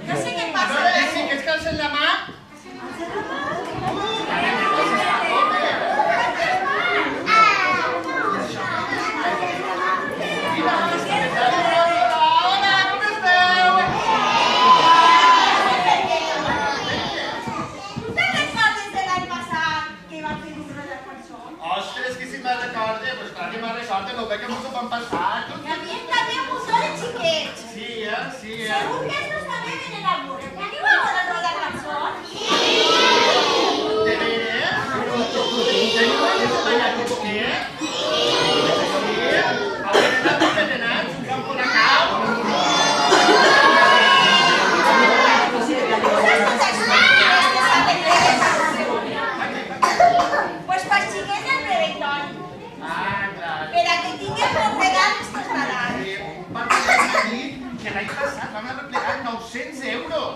No sé què passa. A veure, si que es calcen la mà. No, perquè m'ho van passar. También un montón de xiquets. Sí, sí, Segur que estos també venen al mur. Teniu alguna cosa de cançons? ¿De veres? ¿Teniu alguna ballar un poquet? Sí? A veure, no t'he d'anar, jugant por acá. Pues per xiquets del preventori. Per a que tinguem un regal estos Nadal. Vam dir que l'any passat vam arreplegar 900 euros.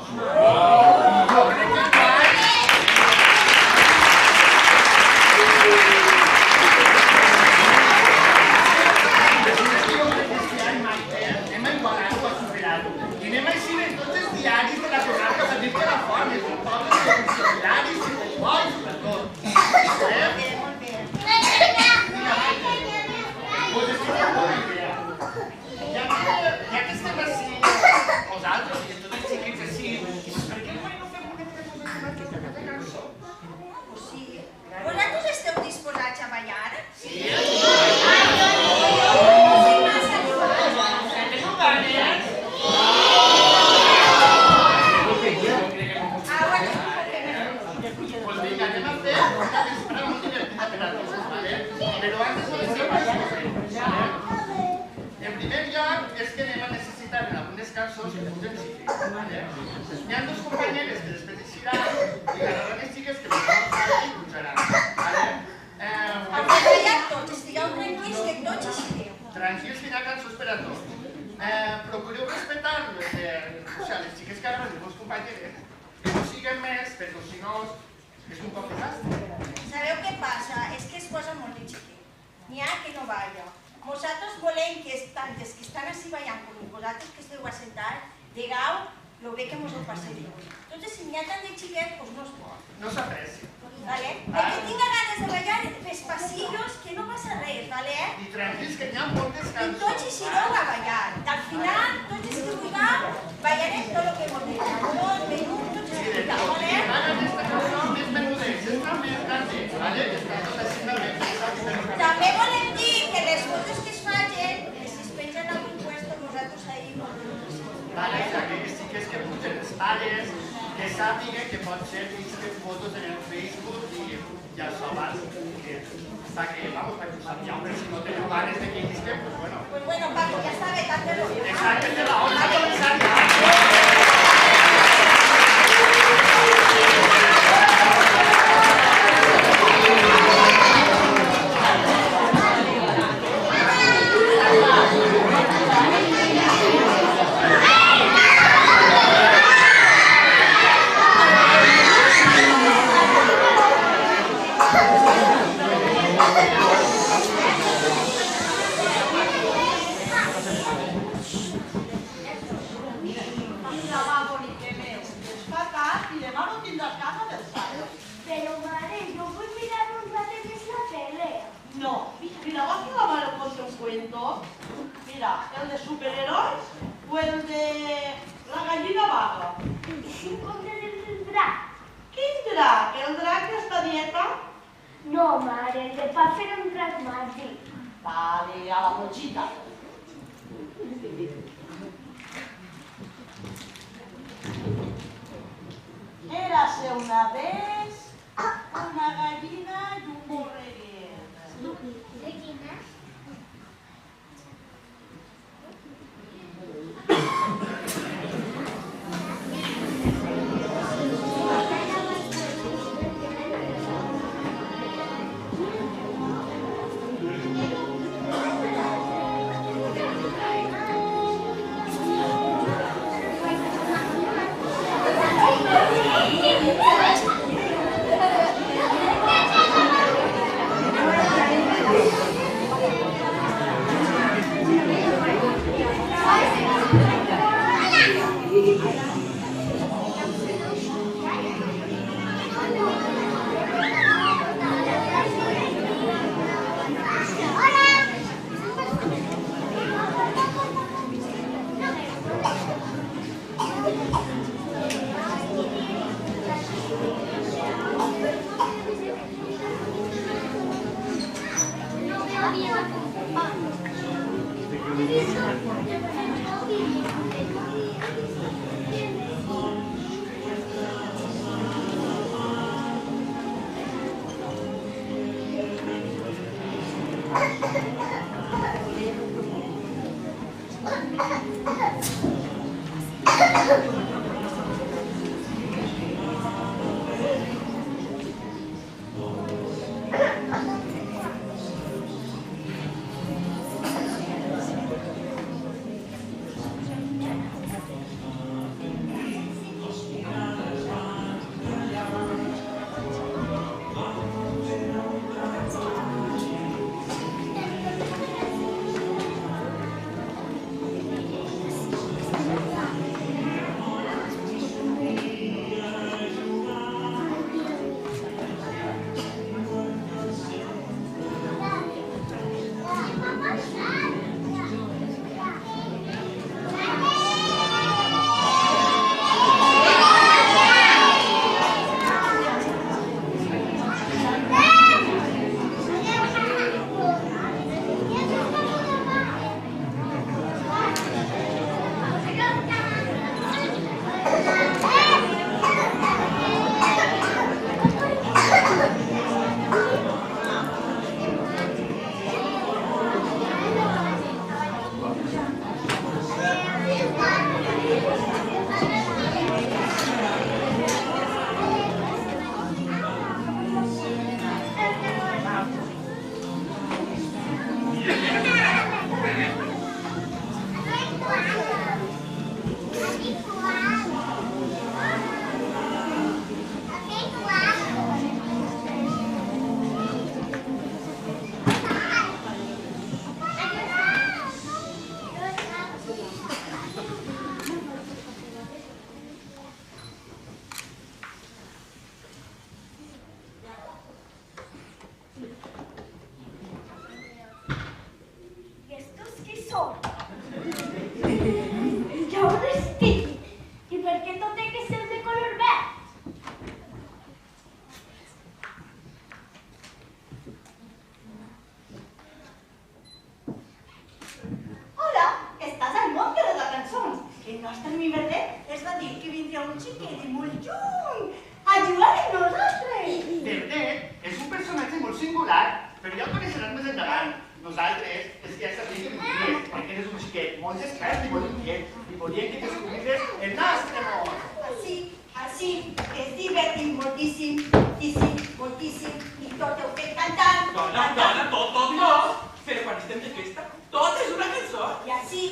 Jo crec que guai. Jo crec que este any, Maite, anem a igualar-ho, a superar-ho. I anem a eixir en tots els diaris de la comarca per dir que la font és un poble de funcionaris i de bons, per tot. Molt bé. Pues és que és una bona idea. Ja que estem així, vosaltres i tots els xiquets així, per què no fem una cosa de cançó? Pues sí. Vosaltres esteu disposats a ballar? Sí? No sé massa animat. Teniu ganes? Pues vinga, anem a fer una vesprada molt divertida per a tots, ¿vale? Però antes de les coses, en primer lloc és que anem a necessitar en algunes cançons que pugen xiquets, ¿vale? Hi ha dos companyeres que després eixiran i agarraran les xiques que no saben i pujaran, ¿vale? Al ballar tots, estigueu tranquils que tots eixireu. Tranquils que hi ha cançons per a tots. Procureu respectar les xiques que agarren les vostres companyeres, que no siguen més, perquè si no és un poc desastre. Sabeu què passa? És que es posa molt de xiquet. N'hi ha que no balla. Vosaltres volem que tantes que estan així ballant com vosaltres que esteu assentats, digueu lo bé que mos ho passareu. Entonces, si n'hi ha tant de xiquet, doncs no es pot. No s'aprecia. ¿Vale? El que tinga ganes de ballar pels passillos, que no passa res, ¿vale? I tranquils que n'hi ha moltes I cançons. tots eixireu a ballar. Al final, tots els que vulgueu, ballarem tot el que vulgueu. Tot, menut, tots els que vulgueu, ¿vale? Ara aquesta cançó més menudets, està més grande, ¿vale? Està tot així també. També volem dir que les fotos que es facin, si es pengen a algun puesto, nosaltres ahí Vale, o sea, que sí que és que pugen els pares, que sàpiguen que pot ser vistes fotos en el Facebook i això va, que hasta que, vamos, para que ho sapigueu, però si no teniu ganes de que hi visquem, pues bueno. Pues bueno, Paco, ya está, vete a hacerlo. Exacte, té la hora de començar ja. No, mira, vas a lavar el contra un cuento. Mira, el de superhéroes o el de la gallina vaga. Com del drac? Quin drac? El drac està a dieta? No, mare, el de pa fer un drac màgic. Vale, a la monjita. Érase una vez una gallina y un borreguero. De quina? es va dir que vindria un xiquet de molt lluny a jugar amb nosaltres. Bernet és un personatge molt singular, però ja el coneixeràs més endavant. Nosaltres, és que ja sabíem que vindries, perquè eres un xiquet molt despert i molt inquiet, i volíem que descobrisses el nostre món. Així, es divertim moltíssim, moltíssim, moltíssim, i tot heu fet cantant. Dona, tot no. Però quan estem de festa, tot és una cançó. I així,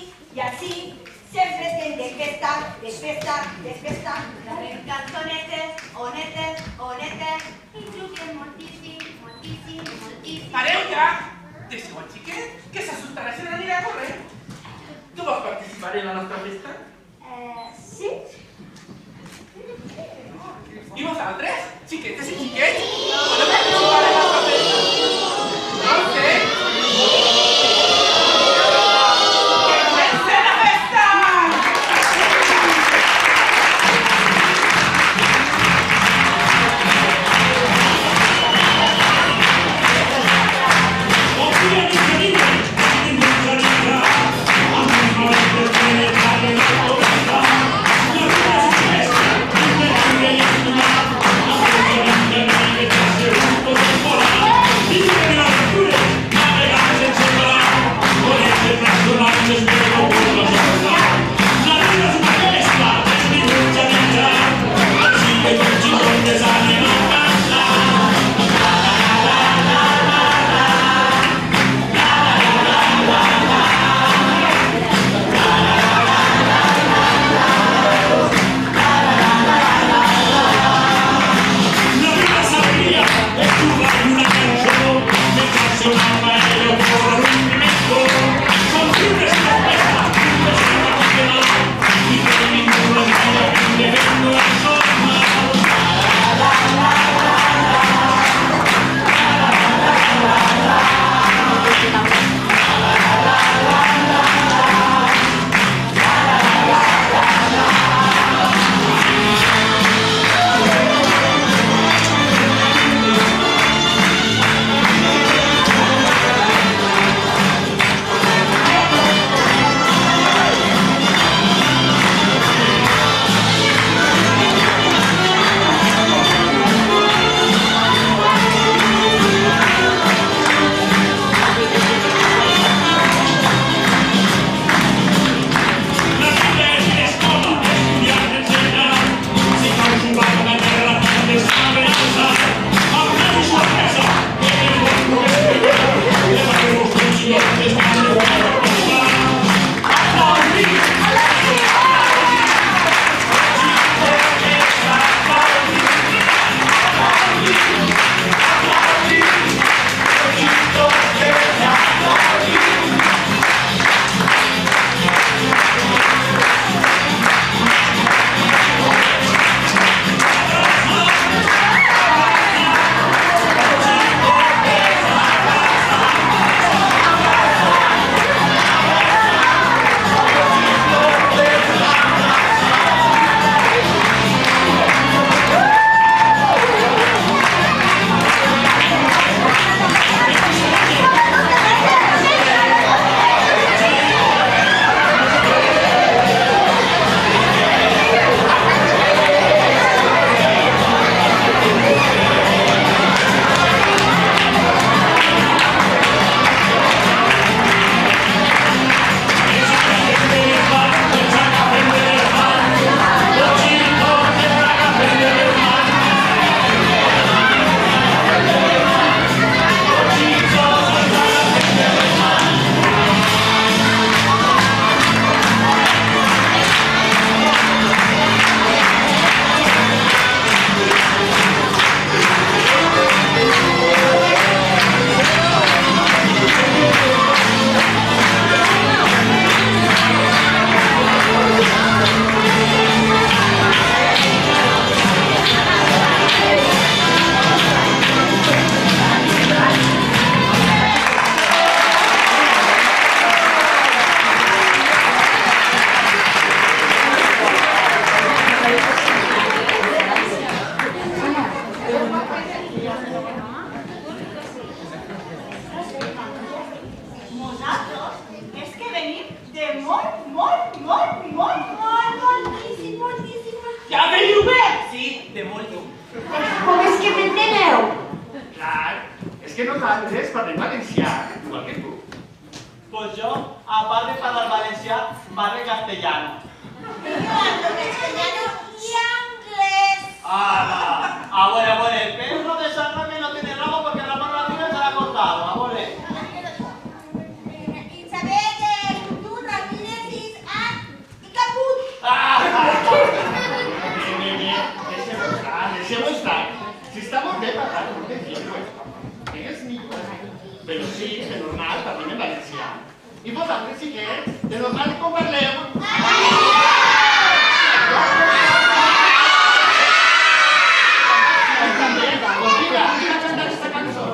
sempre estem de festa, Fem cançonetes, onetes, i truquem moltíssim. Pareu ja! Deixeu el xiquet, que s'assustarà si no anirà a correr. Tu vols participar en la nostra festa? Sí. I vosaltres, xiquetes i xiquets, voleu participar en la nostra festa? No ho sé. Que comenci la festa! Thank you. de lloguer! Sí, de molt llum. Com és que m'enteneu? Clar, és que nosaltres parlem valencià, igual que tu. Pues yo, aparte de hablar valencià, parlo castellano. Yo hablo castellano y inglés. ¡Hala! Abuela, el perro de San Ramón no tiene rabo porque la mano arriba se la ha cortado, abuela. Isabel, tú, Ramírez y Caput. Deixem-ho estar. Si estamos bé parlant, no te entiendo. És millor. Però sí, de normal, parlem en valencià. I vosaltres, si que, de normal com parleu. Convida a cantar esta cançó.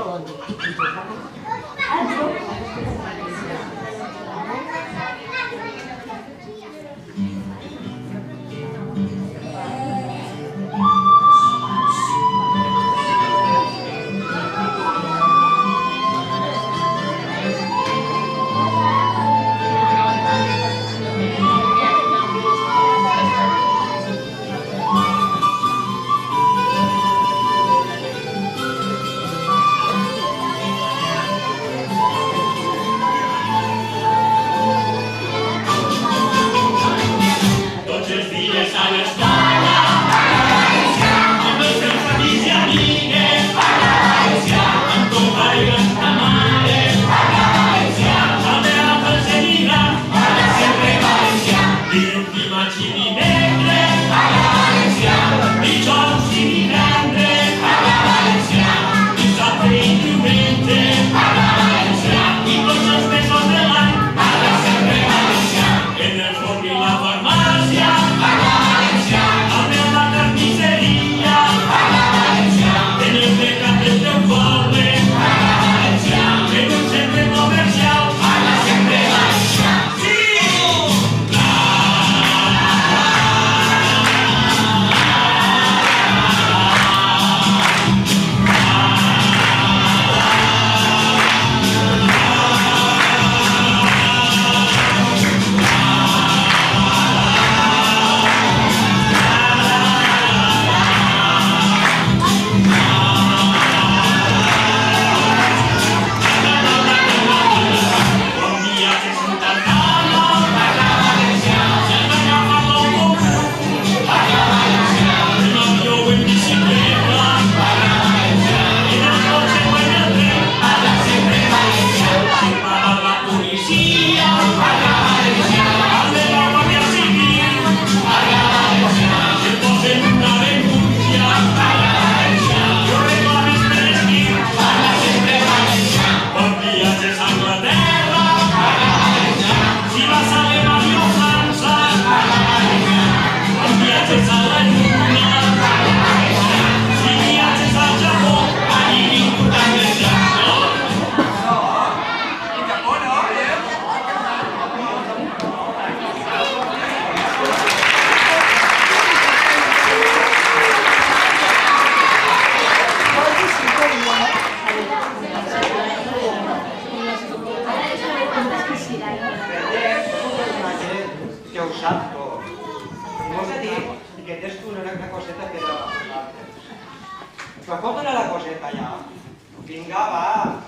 Vinga, va.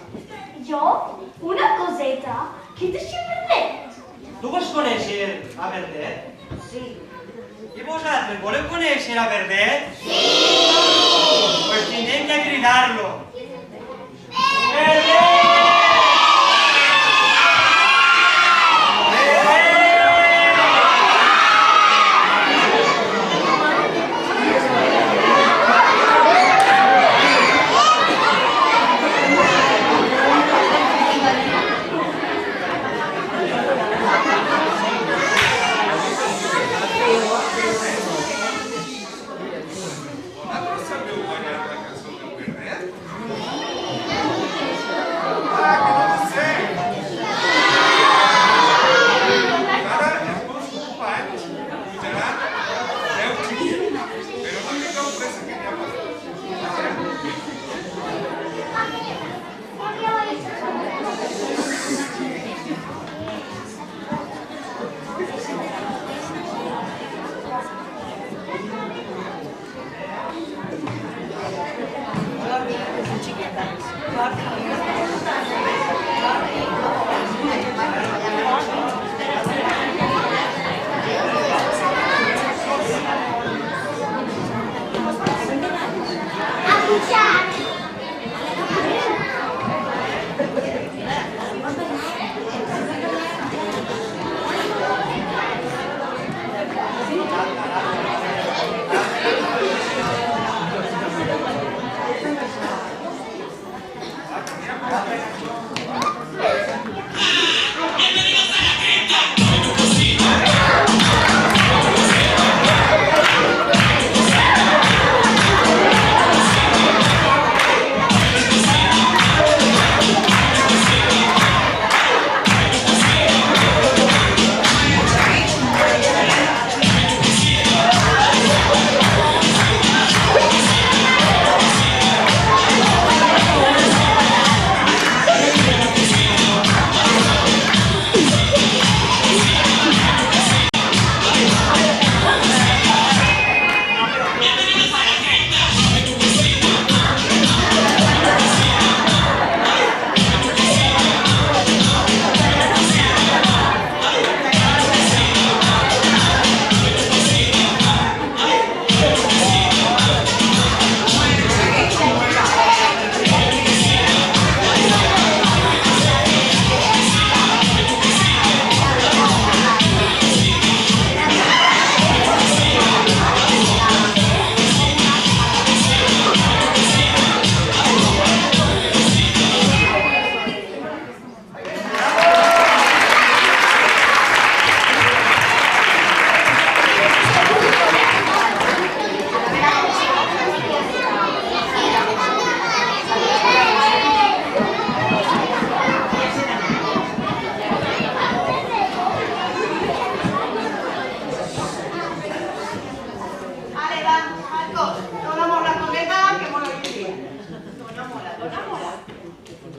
Jo? Una coseta? Qui t'hi Verdet? Tu vols conèixer a Verdet? Sí. I vosaltres voleu conèixer a Verdet? Sí! Pues tindrem que cridar-lo. Verdet!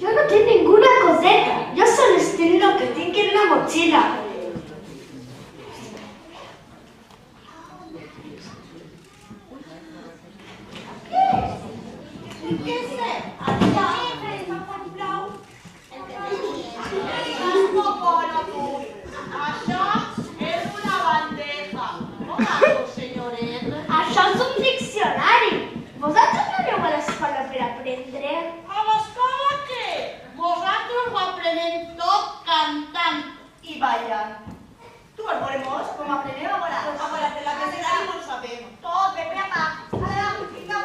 Yo no tengo ninguna coseta. Yo solo estoy lo que tengo en la mochila. Què és? Això no pone tu. Això és una bandeja. Hola, senyoret. Això és un diccionari. Vosaltres no aneu a l'escola per aprendre? A l'escola què? Vosaltres ho aprenem tot cantant i ballant. Tu el volemos com aprenem a volar. De la caseta no ho sabem. Tot, de prepa. Vinga.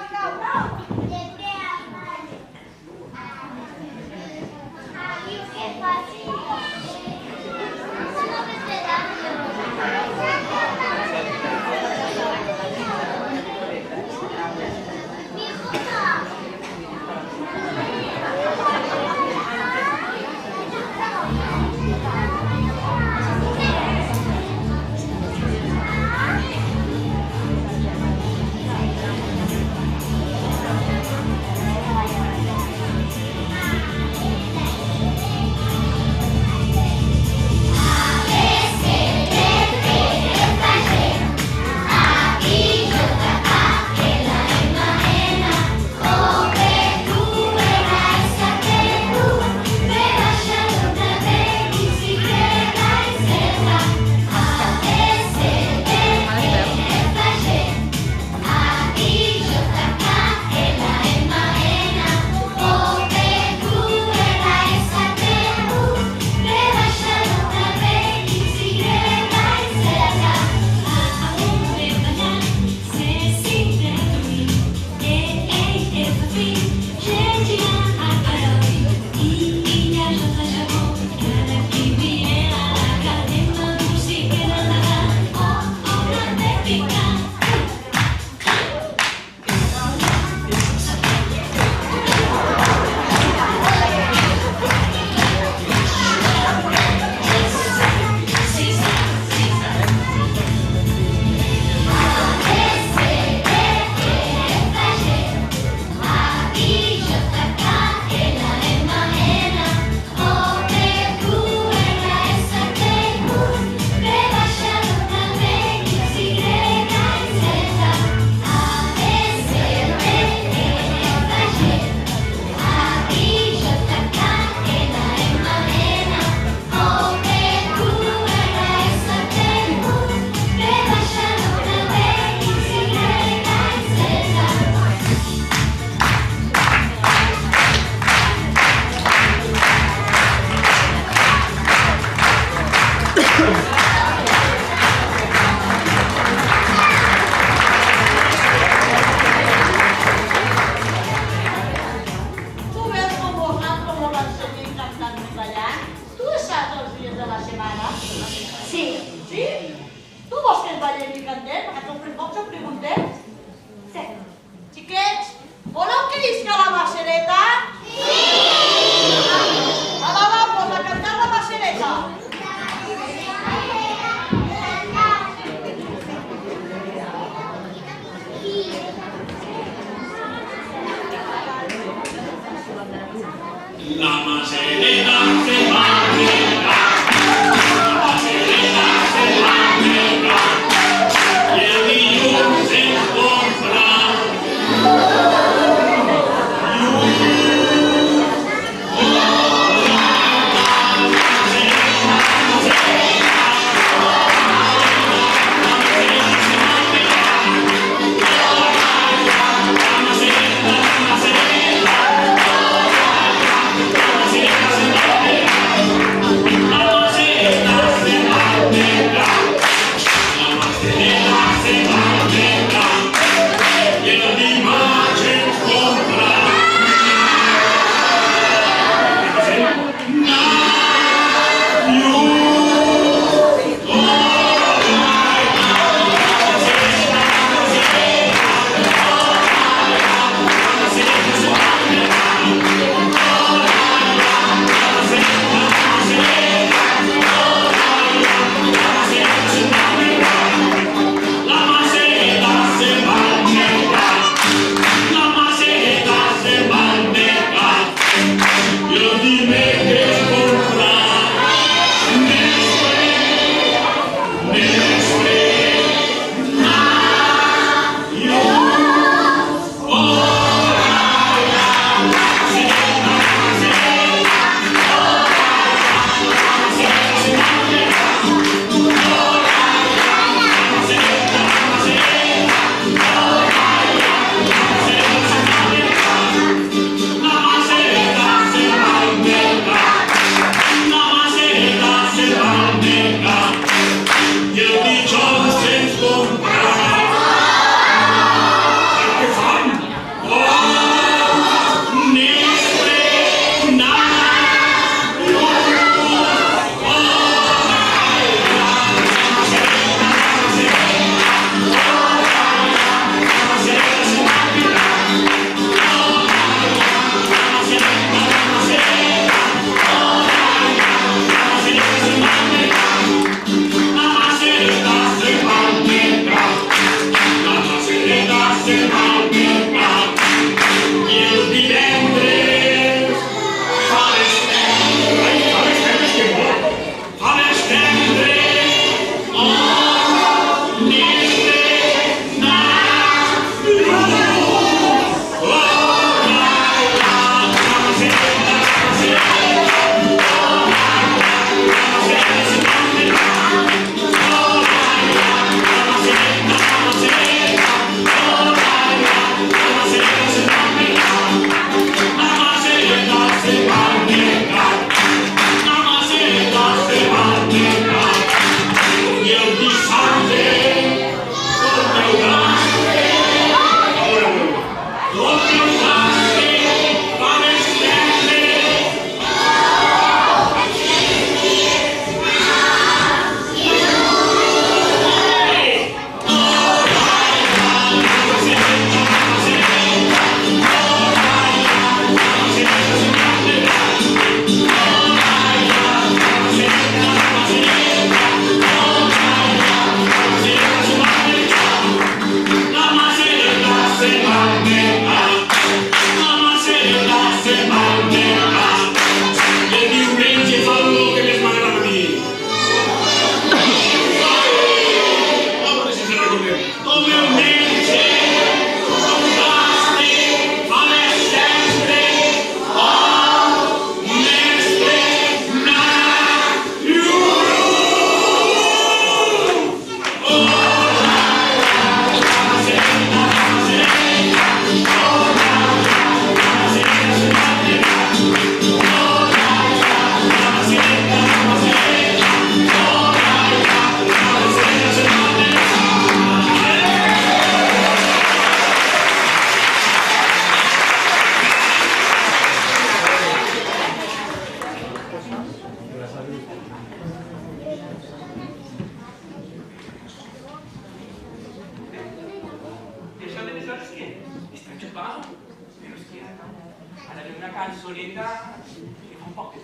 canzoneta che fa un po' che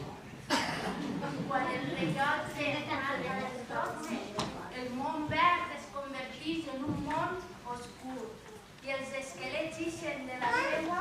Quan el rellotge marca les 12, el món verd es converteix en un món oscur i els esquelets ixen de la seva...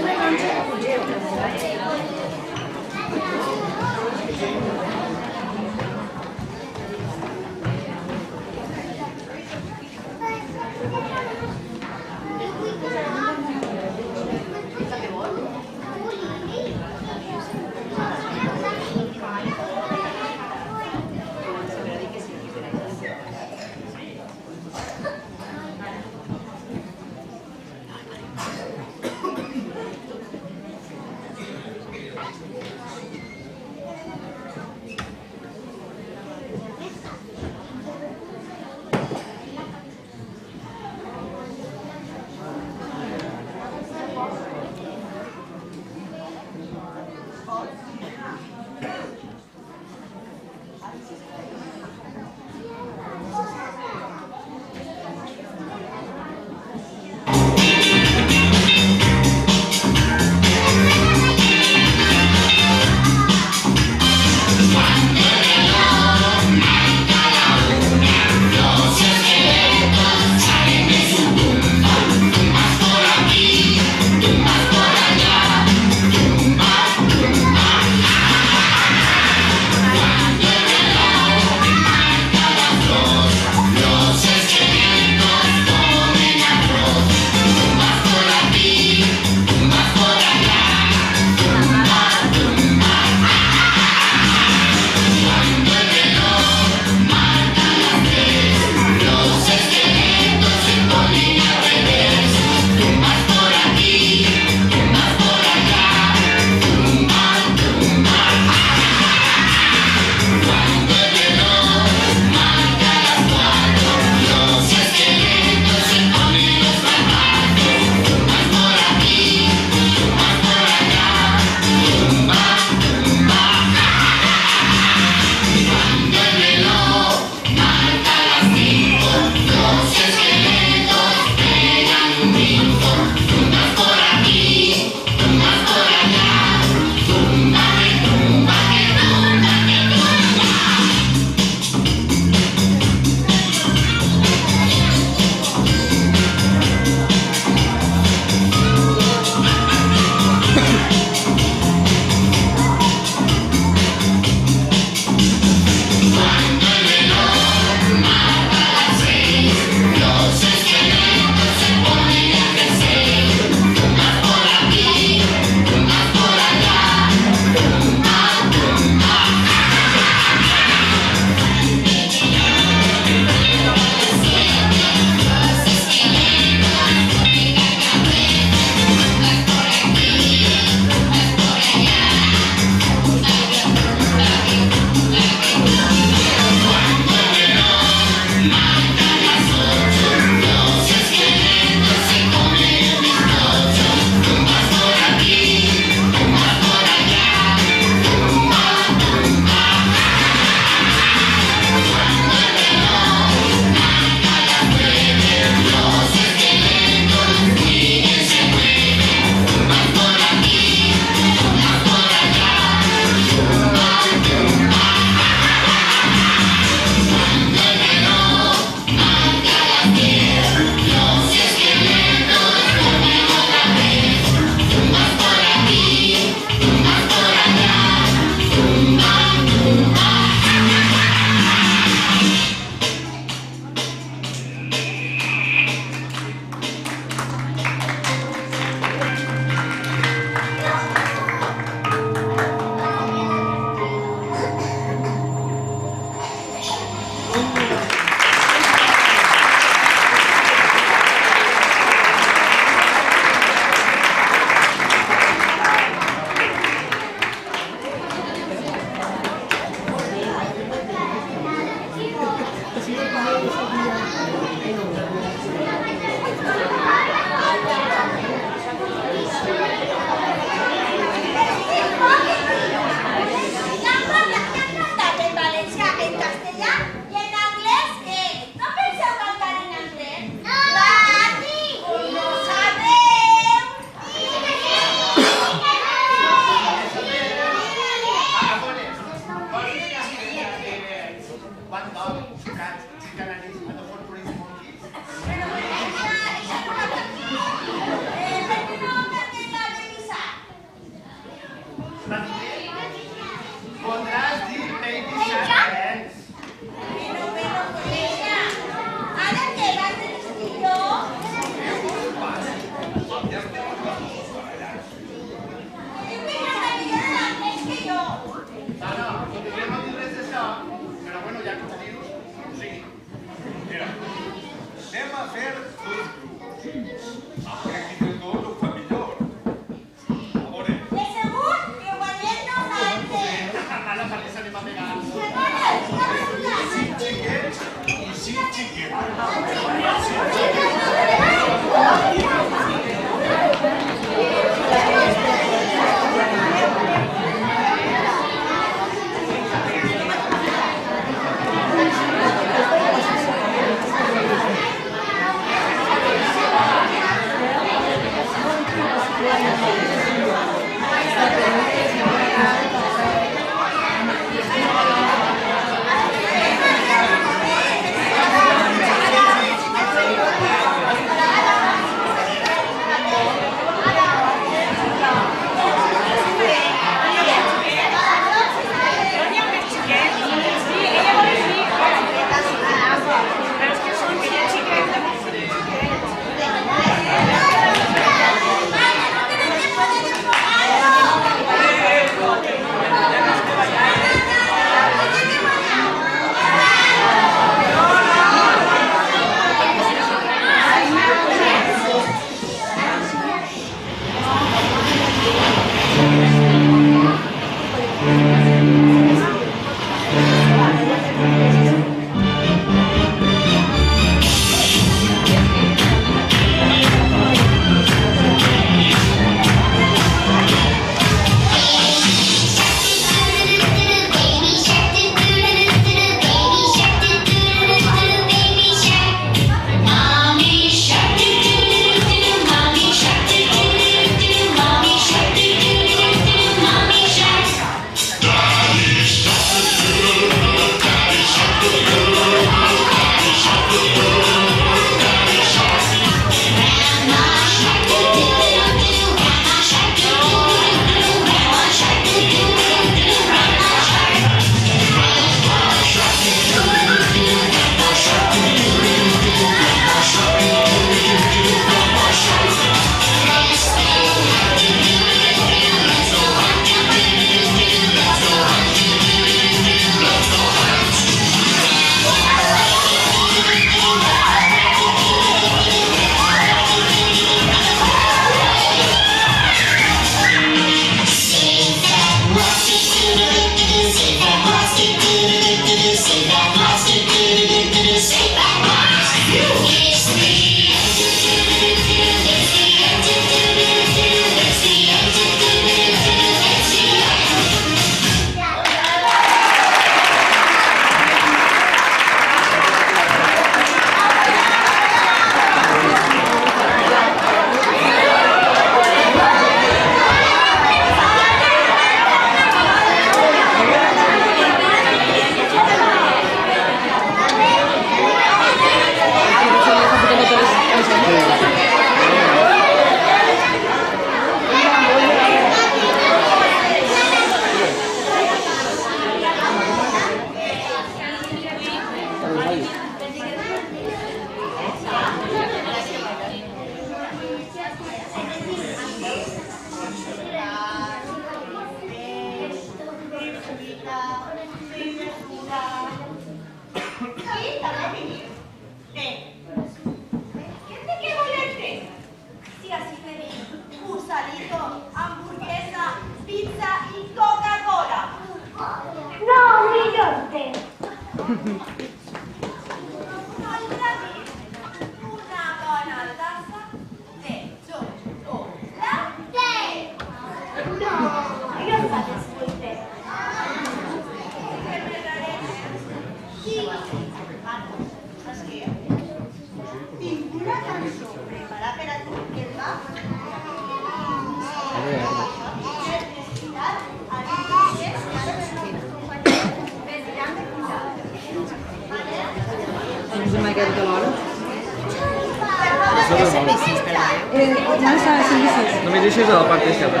No me deixes a la part esquerra.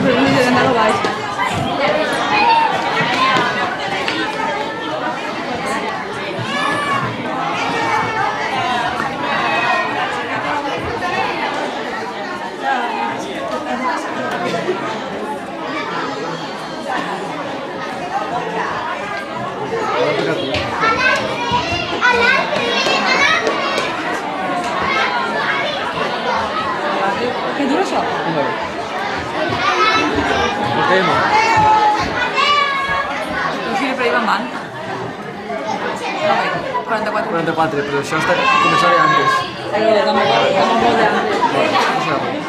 Però no he d'anar a baix. Che dura això? Portem. Un fil per ahí van van. 44. 44, però això està començant antes. Dame molt de antes. No sé.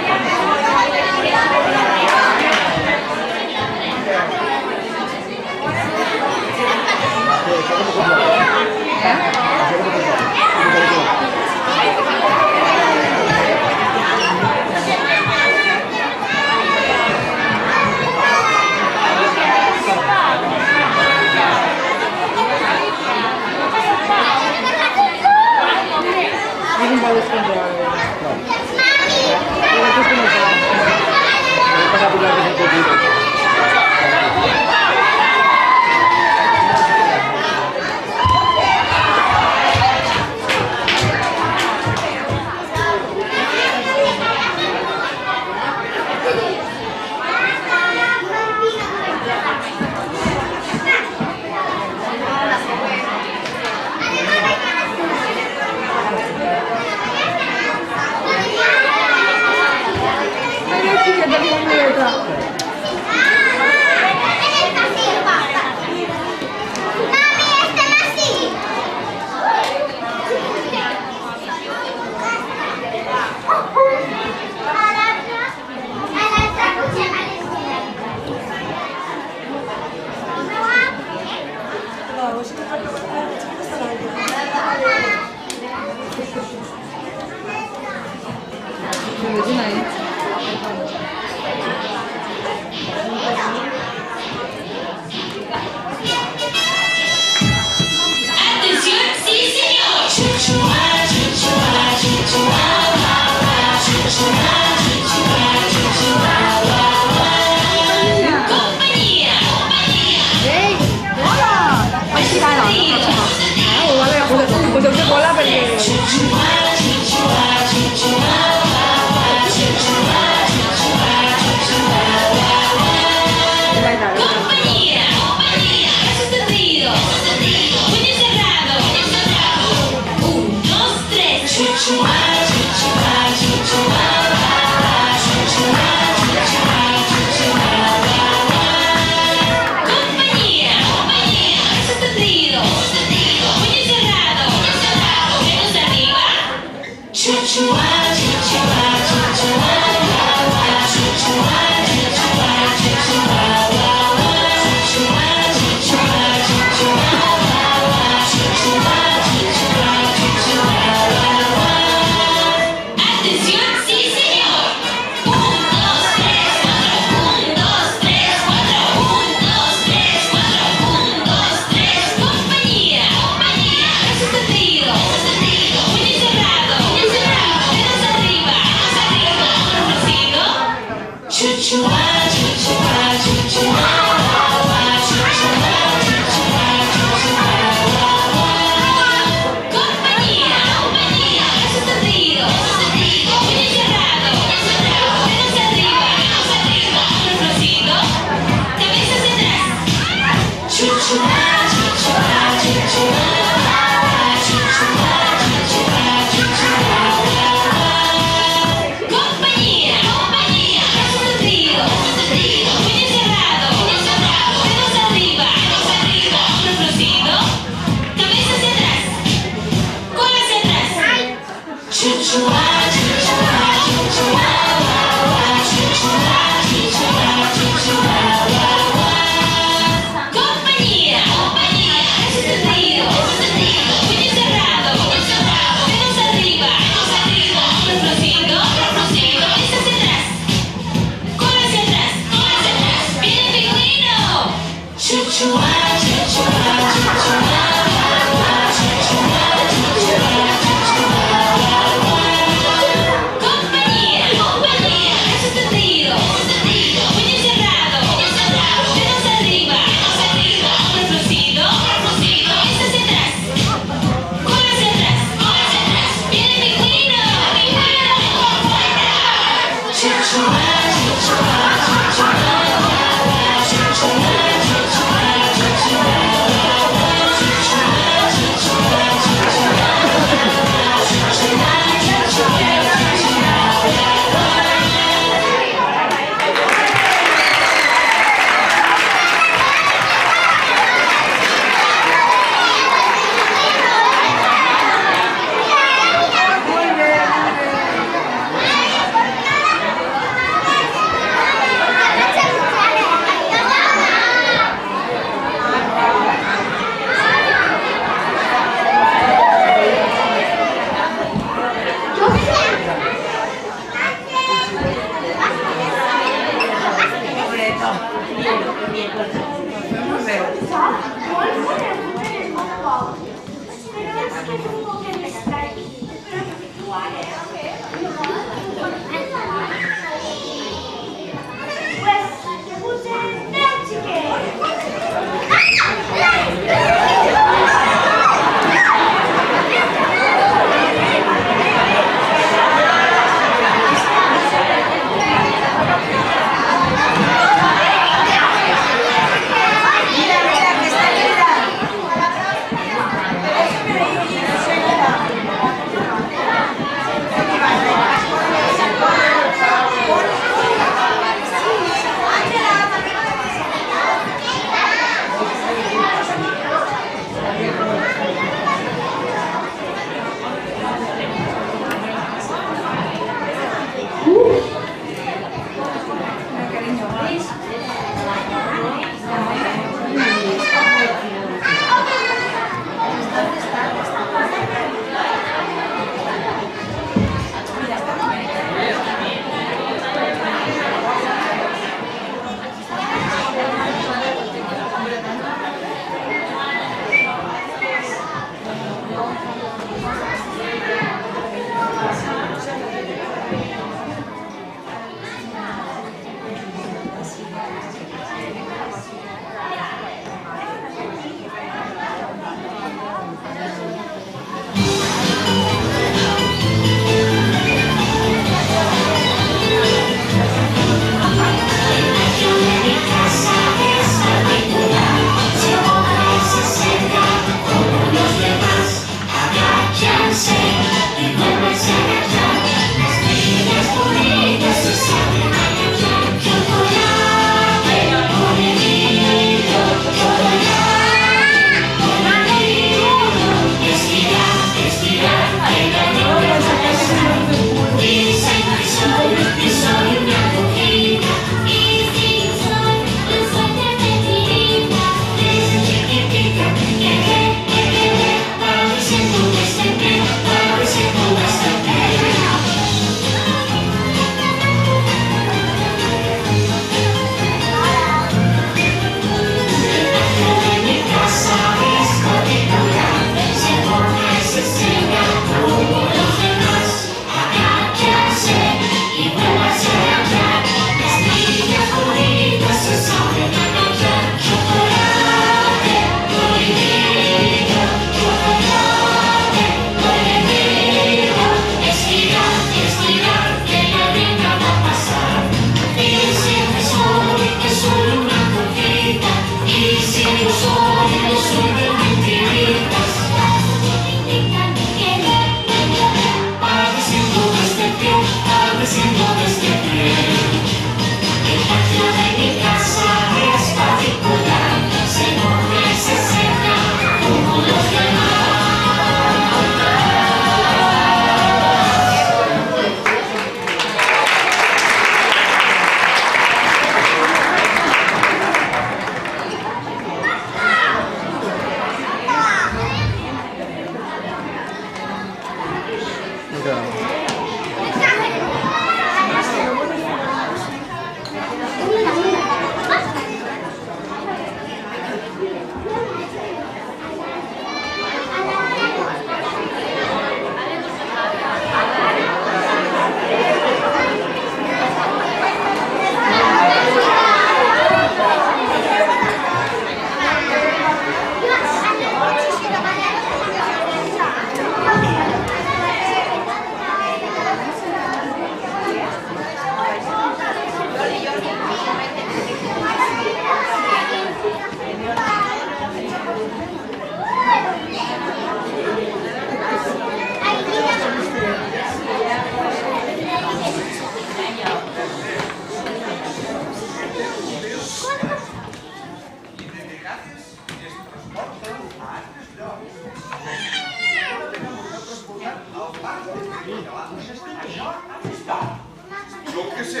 que sé,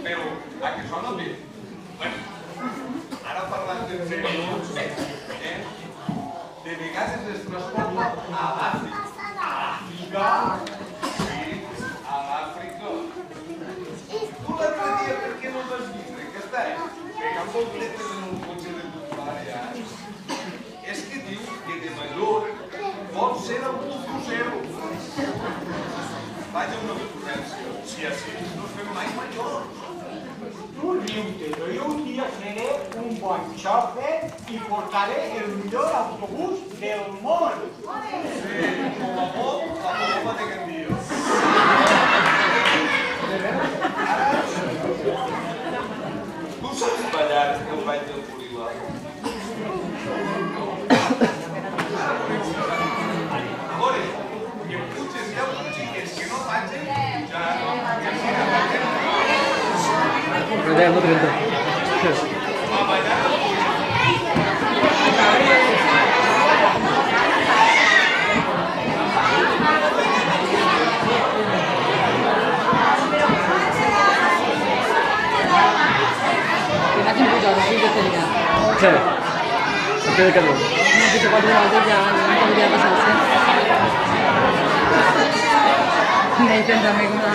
però a que sona bé. Bueno, ara parlant de vegades es transporta a l'Àfrica. A l'Àfrica? Sí, a l'Àfrica. Tu l'altre dia per què no vas vindre? Que està pegant voltetes en un cotxe de tu pare, És que diu que de major vol ser autobussero. Vaja una ocurrència. Si així no es fem mai majors. Tu riu-te, jo un dia seré un bon xofer i portaré el millor autobús del món. Sí, com a molt, la paloma de Gandia. Tu saps ballar el ball del goril·la? A veure, que em puges 10 xiques que no vagin, ja no. Trenta, no 30. A ballar el goril·la. Facin pujar, no fill de feina. Sí. Aquí de calor. No fill 4 vegades ja no podria passar-se. Me dicen també que una...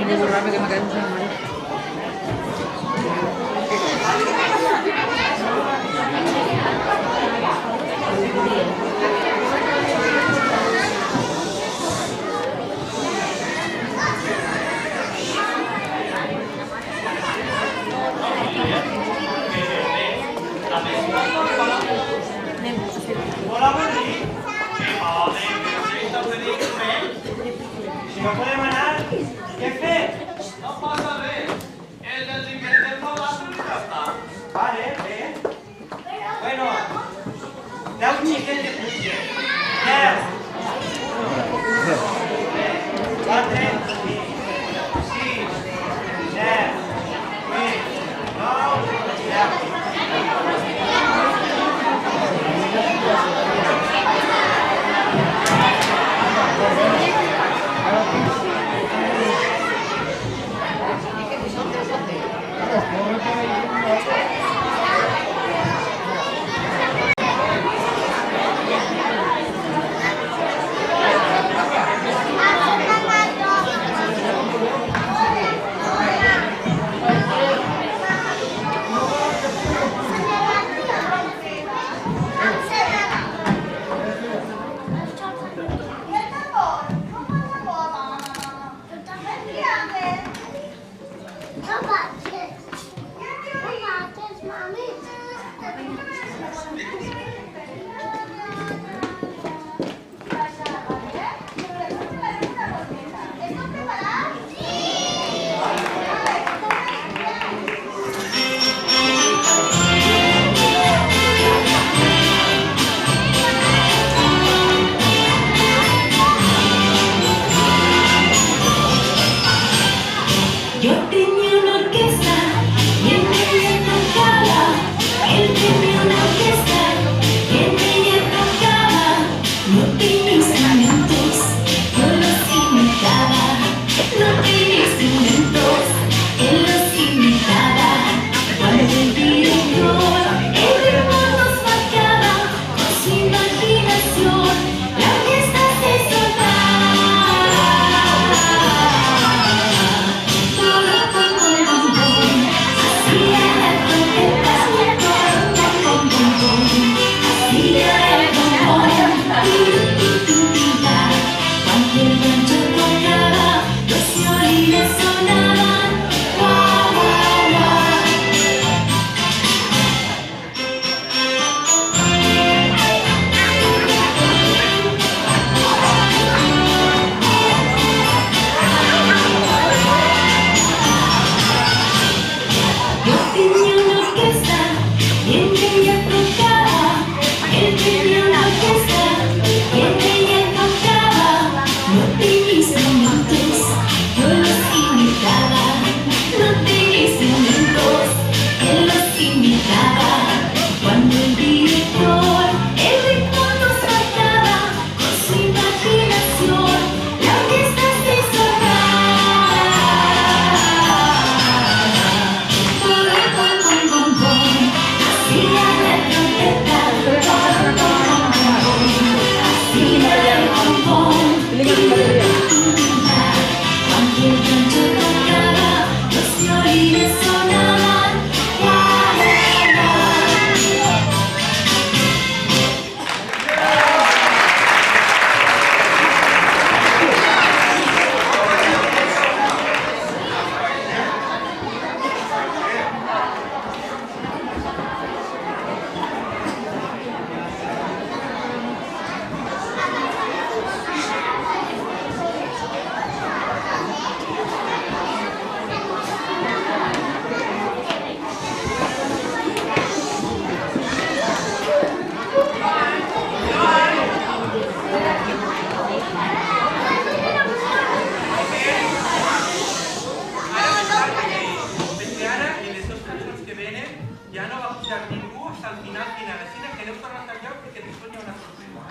Ini rame que me cae mucho en Mario. Hola, Berlín. Si no podem anar, què fem? No passa res. El dels inventem no va ser i ja està. Vale, bé. Bueno, 10 xiquets de punxa. 10. 4, 5, 6, 7, 8, 9, ja no va pujar ningú fins al final, així que aneu tornant al lloc perquè després hi ha una sorpresa.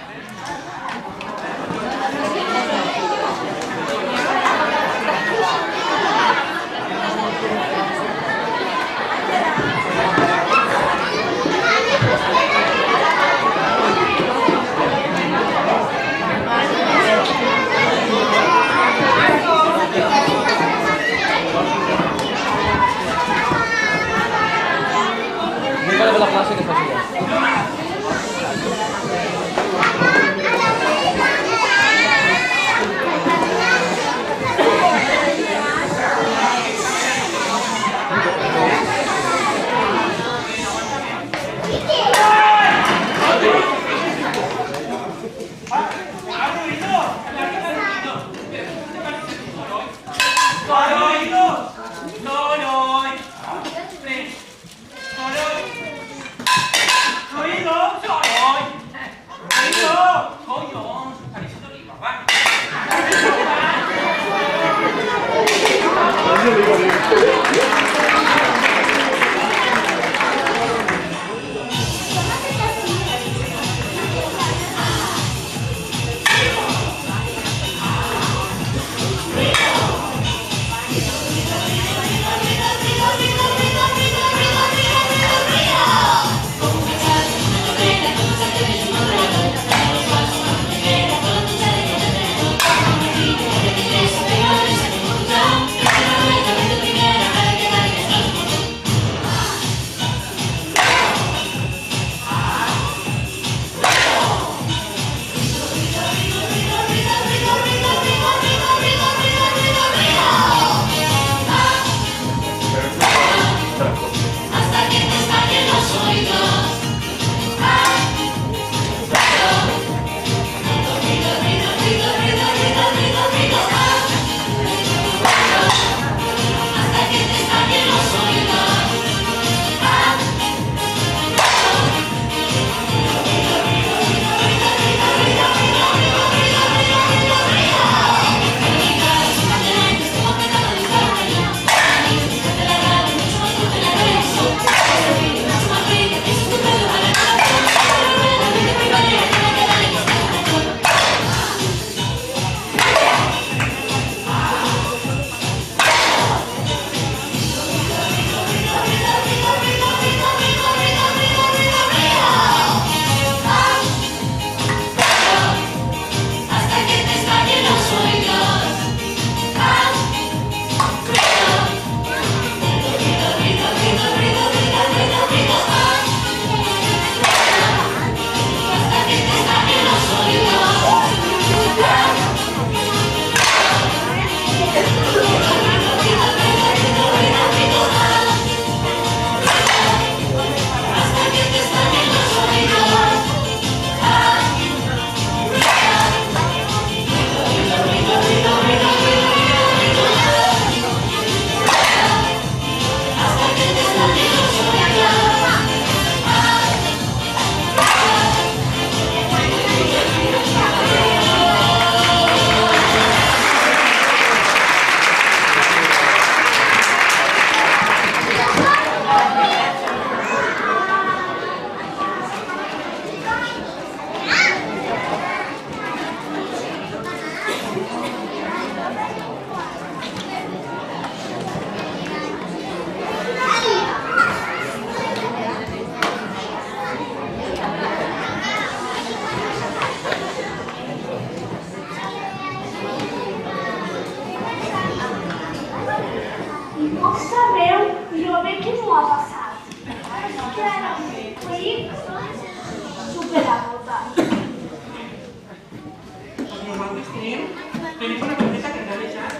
tenim una coseta que ens ha deixat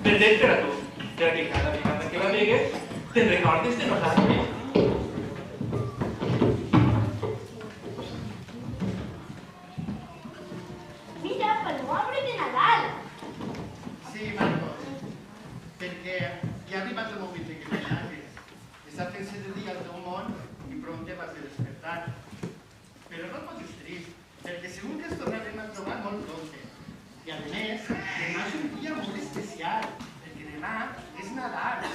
verdet per a tu, perquè cada vegada que la vegues te'n recordes de nosaltres. Mira, pel arbre de Nadal. Sí, Marcos, perquè ja ha arribat el moment de que t'allargues. Està fent-se de dia al teu món i pront te vas a despertar. Però no et posis trist, perquè segur que ens tornarem a trobar molt prompte. I a més, demà és un dia molt especial, perquè demà és Nadal.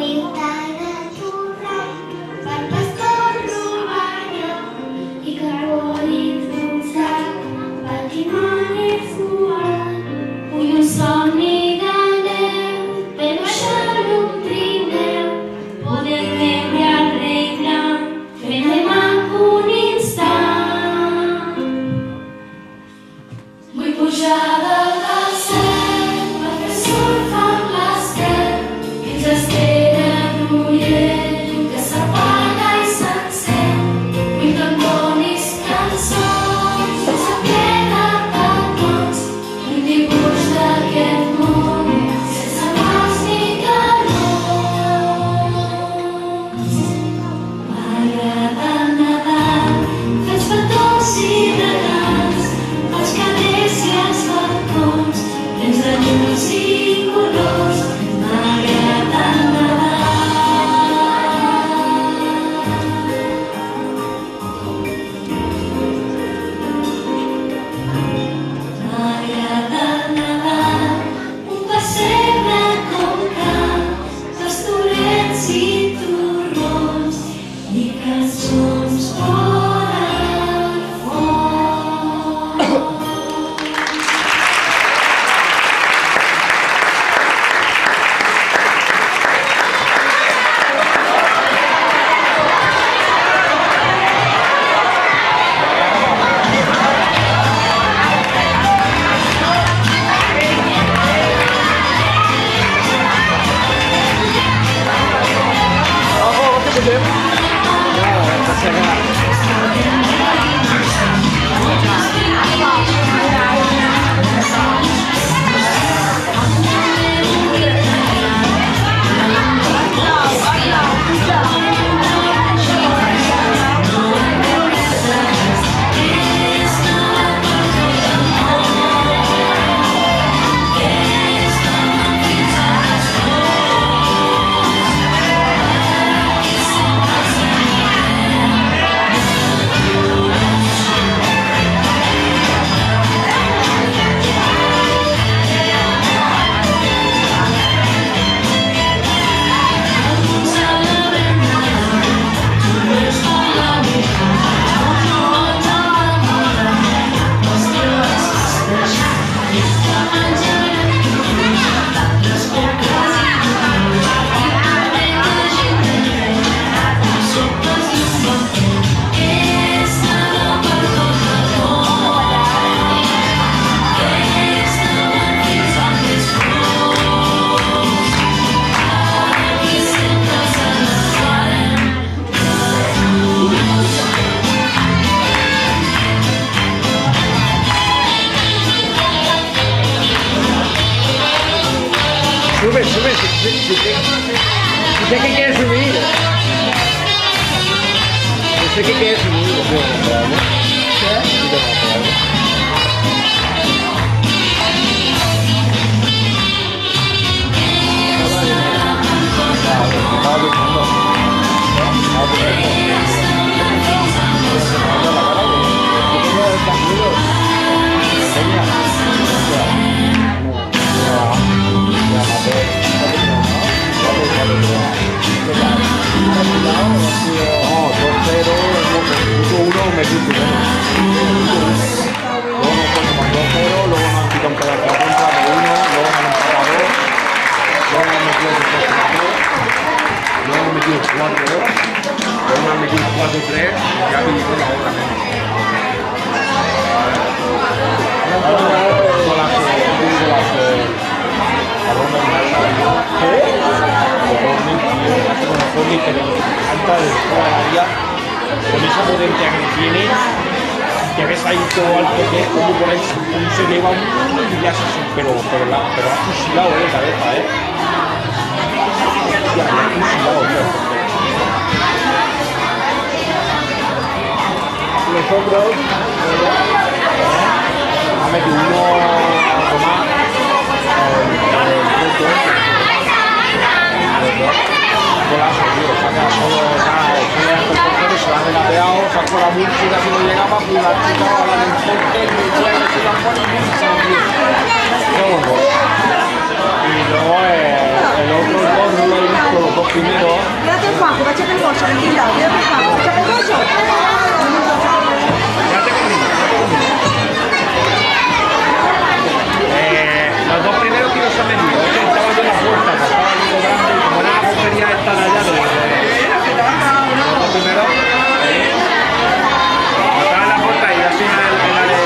Quintana, turra, Sé que quiere subir. Sé que quiere subir. Con esa potencia que tiene, que ves ahí todo alto que es, como por ahí se eleva y ya se pero ha fusilado de cabeza, Ya, ha fusilado, tío. Nosotros ha metido uno más golazo, tío, saca solo se lo ha regateado, sacó la música si no llegaba, pues la chica a la del porte, y me decía que se la pone y se la dio. Y luego el otro gol no lo he visto, los dos primeros. Quédate Juanjo, échate el bolso, tranquila, quédate Juanjo, échate el bolso. Los dos primeros que no se han metido, estaban en la puerta, que estaba yendo grande, y como era la portería esta de allá, los dos primeros, estaban en la puerta y así en la de padre,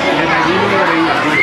y en el libro lo veía, tío.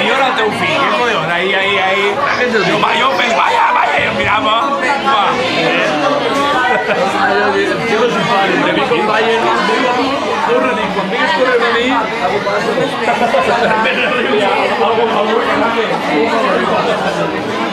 Io non te un figlio, io dai, ma io per vai, miramo. Io si fa, devi con Bayern, corre di qua, mi scorre lì. Per arrivare a